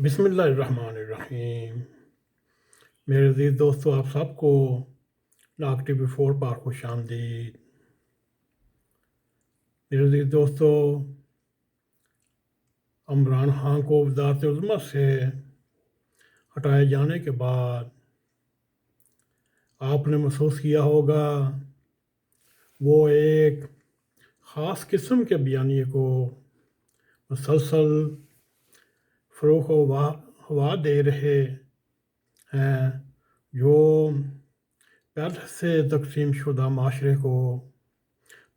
بسم اللہ الرحمن الرحیم۔ میرے عزیز دوستو، آپ سب کو لاک ٹی وی 4 پر خوش آمدید۔ میرے عزیز دوستو، عمران خان کو وزارت عظمیٰ سے ہٹائے جانے کے بعد آپ نے محسوس کیا ہوگا وہ ایک خاص قسم کے بیانیے کو مسلسل فروغ و ہوا دے رہے ہیں، جو پہلے سے تقسیم شدہ معاشرے کو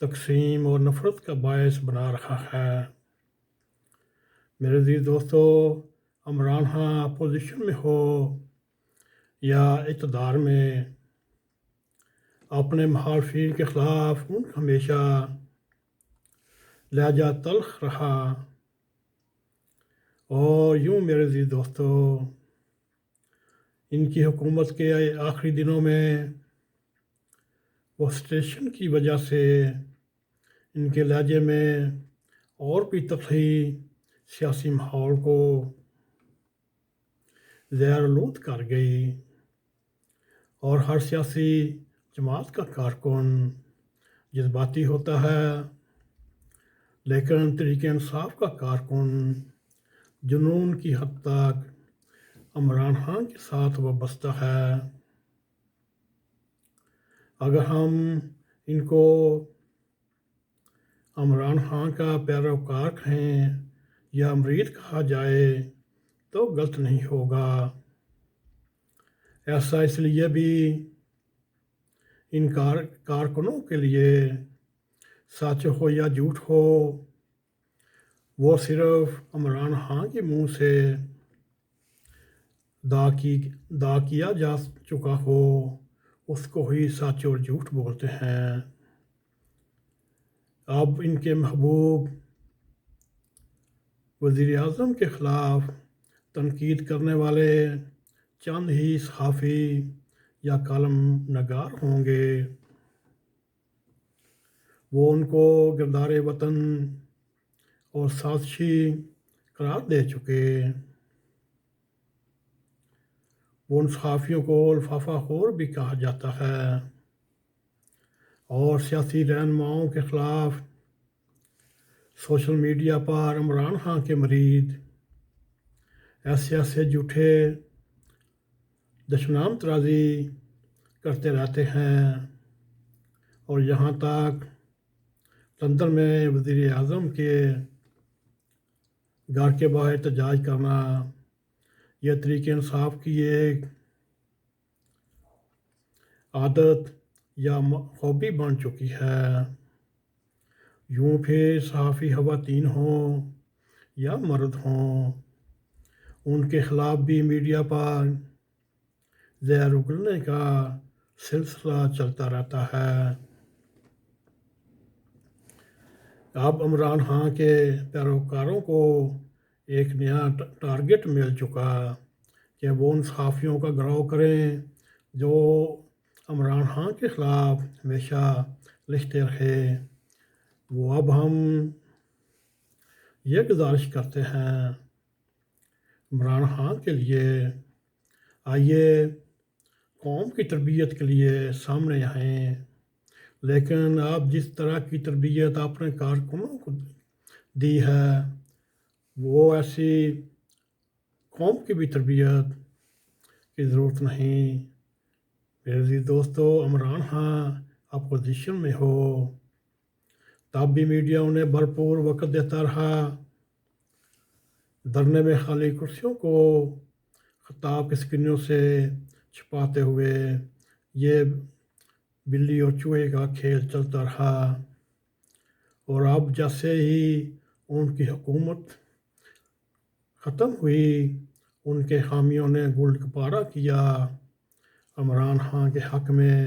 تقسیم اور نفرت کا باعث بنا رہا ہے۔ میرے عزیز دوستو، عمران خان اپوزیشن میں ہو یا اقتدار میں، اپنے مخالفین کے خلاف ان کا ہمیشہ لہجہ تلخ رہا، اور یوں میرے عزیز دوستو، ان کی حکومت کے آخری دنوں میں فرسٹریشن کی وجہ سے ان کے لہجے میں اور بھی تلخی سیاسی ماحول کو زہرآلود کر گئی، اور ہر سیاسی جماعت کا کارکن جذباتی ہوتا ہے، لیکن تحریک انصاف کا کارکن جنون کی حد تک عمران خان کے ساتھ وابستہ ہے۔ اگر ہم ان کو عمران خان کا پیروکار کہیں یا مرید کہا جائے تو غلط نہیں ہوگا۔ ایسا اس لیے بھی ان کارکنوں کے لیے سچ ہو یا جھوٹ ہو، وہ صرف عمران خان کے منہ سے دا کیا جا چکا ہو اس کو ہی سچ اور جھوٹ بولتے ہیں۔ اب ان کے محبوب وزیر اعظم کے خلاف تنقید کرنے والے چند ہی صحافی یا کالم نگار ہوں گے، وہ ان کو گردار وطن اور سازشی قرار دے چکے۔ وہ ان صحافیوں کو لفافہ خور بھی کہا جاتا ہے، اور سیاسی رہنماؤں کے خلاف سوشل میڈیا پر عمران خان کے مرید ایسے جھوٹے دشنام ترازی کرتے رہتے ہیں، اور یہاں تک لندن میں وزیر اعظم کے گھر کے باہر احتجاج کرنا یہ تحریک انصاف کی ایک عادت یا خوبی بن چکی ہے۔ یوں پھر صحافی خواتین ہوں یا مرد ہوں، ان کے خلاف بھی میڈیا پر زہر اگلنے کا سلسلہ چلتا رہتا ہے۔ اب عمران خان کے پیروکاروں کو ایک نیا ٹارگٹ مل چکا کہ وہ ان صحافیوں کا گھراؤ کریں جو عمران خان کے خلاف ہمیشہ لکھتے رہے۔ وہ اب ہم یہ گزارش کرتے ہیں عمران خان کے لیے، آئیے قوم کی تربیت کے لیے سامنے آئیں، لیکن آپ جس طرح کی تربیت اپنے کارکنوں کو دی ہے، وہ ایسی قوم کی بھی تربیت کی ضرورت نہیں۔ میرے عزیز دوستو، عمران خان اپوزیشن میں ہو تب بھی میڈیا انہیں بھرپور وقت دیتا رہا، دھرنے میں خالی کرسیوں کو خطاب کی اسکرینوں سے چھپاتے ہوئے یہ بلی اور چوہے کا کھیل چلتا رہا، اور اب جیسے ہی ان کی حکومت ختم ہوئی، ان کے حامیوں نے گل گپارہ کیا، عمران خان کے حق میں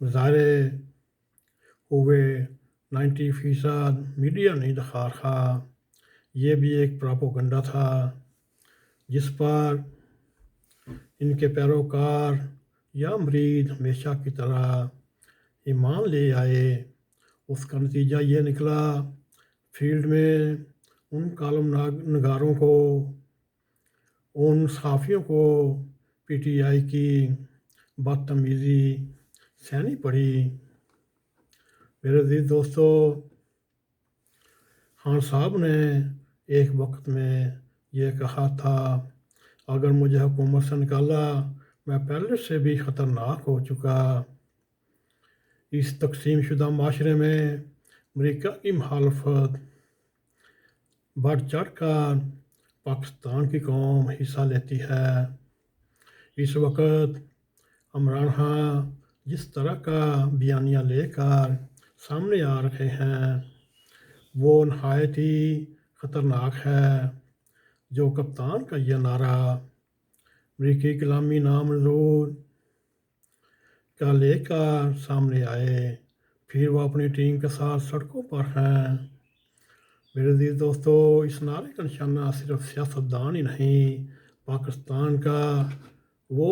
مظاہرے ہوئے، 90% میڈیا نہیں دکھا رہا۔ یہ بھی ایک پراپوگنڈا تھا جس پر ان کے پیروکار یا مرید ہمیشہ کی طرح ایمان لے آئے۔ اس کا نتیجہ یہ نکلا، فیلڈ میں ان کالم نگاروں کو उन सहाफ़ियों को PTI की बदतमीज़ी सहनी पड़ी। मेरे अज़ीज़ दोस्तों, खान साहब ने एक वक्त में ये कहा था, अगर मुझे हुकूमत से निकाला, मैं पहले से भी ख़तरनाक हो चुका। इस तकसीम शुदा माशरे में अमरीका की मुखालफत बढ़ चढ़ कर पाकिस्तान की कौम हिस्सा लेती है। इस वक्त इमरान खान जिस तरह का बयानिया लेकर सामने आ रहे हैं वो नहायत ही ख़तरनाक है। जो कप्तान का यह नारा अमरीकी कलामी नामंजूर का लेकर सामने आए, फिर वो अपनी टीम के साथ सड़कों पर हैं। मेरे अज़ीज़ दोस्तों, इस नारे का निशाना सिर्फ सियासतदान ही नहीं, पाकिस्तान का वो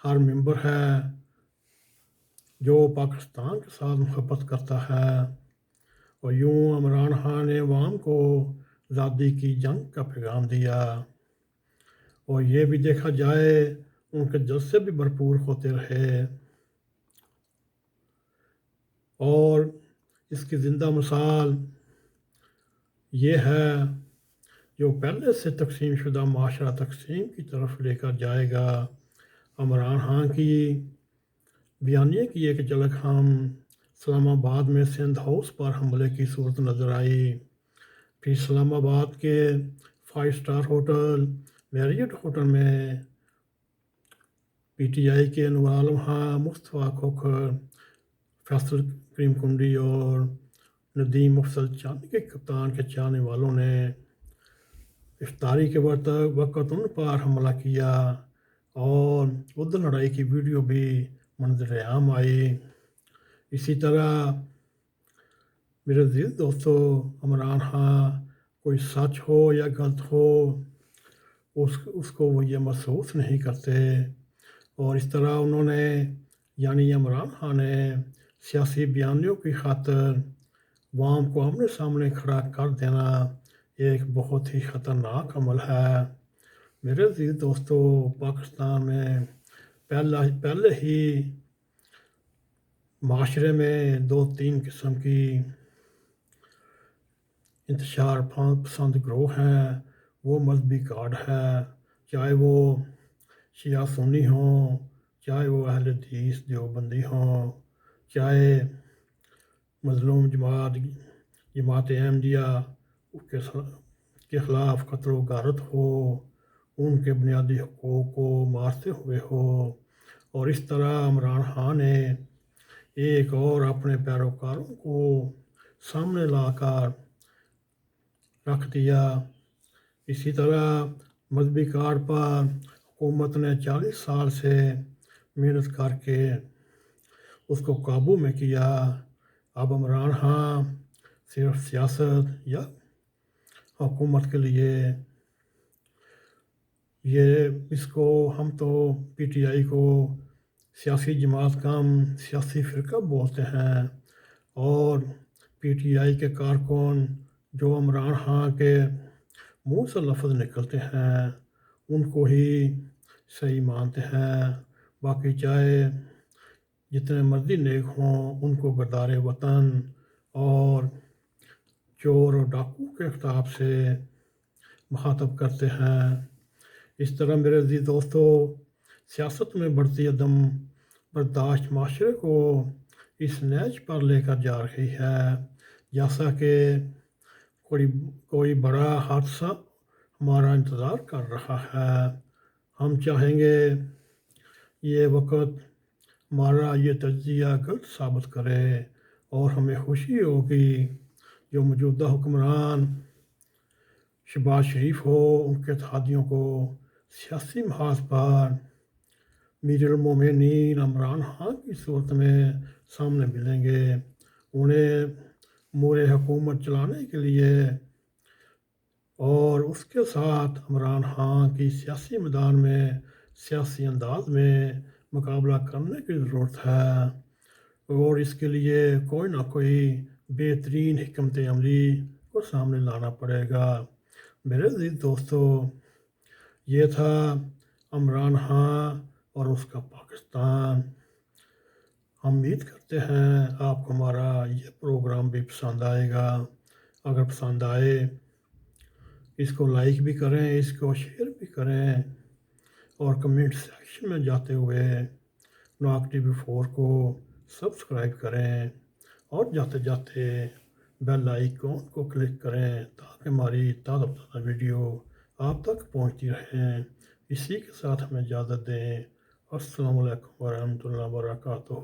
हर मेंबर है जो पाकिस्तान के साथ मोहब्बत करता है। और यूँ इमरान खान ने अवाम को आज़ादी की जंग का पैगाम दिया। और ये भी देखा जाए उनके जलसे भी भरपूर होते रहे। और इसकी ज़िंदा मिसाल ये है जो पहले से तकसीम शुदा माशरा तकसीम की तरफ लेकर जाएगा। इमरान खान की बयानिए की एक झलक हम इस्लामाबाद में सिंध हाउस पर हमले की सूरत नज़र आई। फिर इस्लामाबाद के 5 स्टार होटल मैरियट होटल में PTI के अनवर आलम खां, मुस्तफ़ा खोखर, फैसल करीम कुंडी और नदीम अफसल चांदी के कप्तान के चाहने वालों ने इफ्तारी के वक्त उन पर हमला किया और उधर लड़ाई की वीडियो भी मंजर आम आई। इसी तरह मेरे अज़ीज़ दोस्तों, इमरान खान कोई सच हो या गलत हो उसको वो ये महसूस नहीं करते। और इस तरह उन्होंने यानी इमरान खान ने सियासी बयानियों की खातिर अवाम को आमने सामने खड़ा कर देना एक बहुत ही ख़तरनाक अमल है। मेरे अज़ीज़ दोस्तों, पाकिस्तान में पहले ही माशरे में 2-3 किस्म की इंतशार पसंद ग्रोह हैं। वो मजहबी कार्ड है, चाहे वो शिया सुन्नी हों, चाहे वो अहले हदीस देवबंदी हों, चाहे मज़लूम जमात अहमदिया के ख़िलाफ़ क़त्ल व गारत हो, उनके बुनियादी हकूक़ को मारते हुए हो। और इस तरह इमरान खान ने एक और अपने पैरोकारों को सामने लाकर रख दिया। इसी तरह मजहबी कार्ड पर हुकूमत ने 40 साल से मेहनत करके उसको काबू में किया। अब इमरान खान सिर्फ सियासत या हुकूमत के लिए ये इसको हम तो PTI को सियासी जमात कम सियासी फ़िरका बोलते हैं। और PTI के कारकुन जो इमरान खान के मुँह से लफ्ज़ निकलते हैं उनको ही सही मानते हैं। बाकी चाहे जितने मर्जी नेक हों उनको गद्दार वतन और चोर और डाकू के खिताब से मुखातब करते हैं। इस तरह मेरे अज़ीज़ दोस्तों, सियासत में बढ़ती अदम बर्दाश्त माशरे को इस नहज पर लेकर जा रही है जैसा कि कोई बड़ा हादसा हमारा इंतज़ार कर रहा है। हम चाहेंगे ये वक्त हमारा ये तज्ज़िया गलत साबित करे और हमें खुशी होगी जो मौजूदा हुक्मरान शहबाज शरीफ हो उनके इत्तेहादियों को सियासी महाज पर अमीरुल मोमिनीन इमरान खान की सूरत में सामने मिलेंगे। उन्हें अमूर हुकूमत चलाने के लिए और उसके साथ इमरान खान की सियासी मैदान में सियासी अंदाज में मुकाबला करने की ज़रूरत है। और इसके लिए कोई ना कोई बेहतरीन हिकमत अमली को सामने लाना पड़ेगा। मेरे अज़ीज़ दोस्तों, یہ تھا عمران خان اور اس کا پاکستان۔ ہم امید کرتے ہیں آپ کو ہمارا یہ پروگرام بھی پسند آئے گا۔ اگر پسند آئے اس کو لائک بھی کریں، اس کو شیئر بھی کریں، اور کمنٹ سیکشن میں جاتے ہوئے ناک ٹی وی 4 کو سبسکرائب کریں، اور جاتے جاتے بیل آئیکن کو کلک کریں تاکہ ہماری تازہ تازہ ویڈیو آپ تک پہنچتی رہیں۔ اسی کے ساتھ ہمیں اجازت دیں۔ السلام علیکم ورحمۃ اللہ وبرکاتہ۔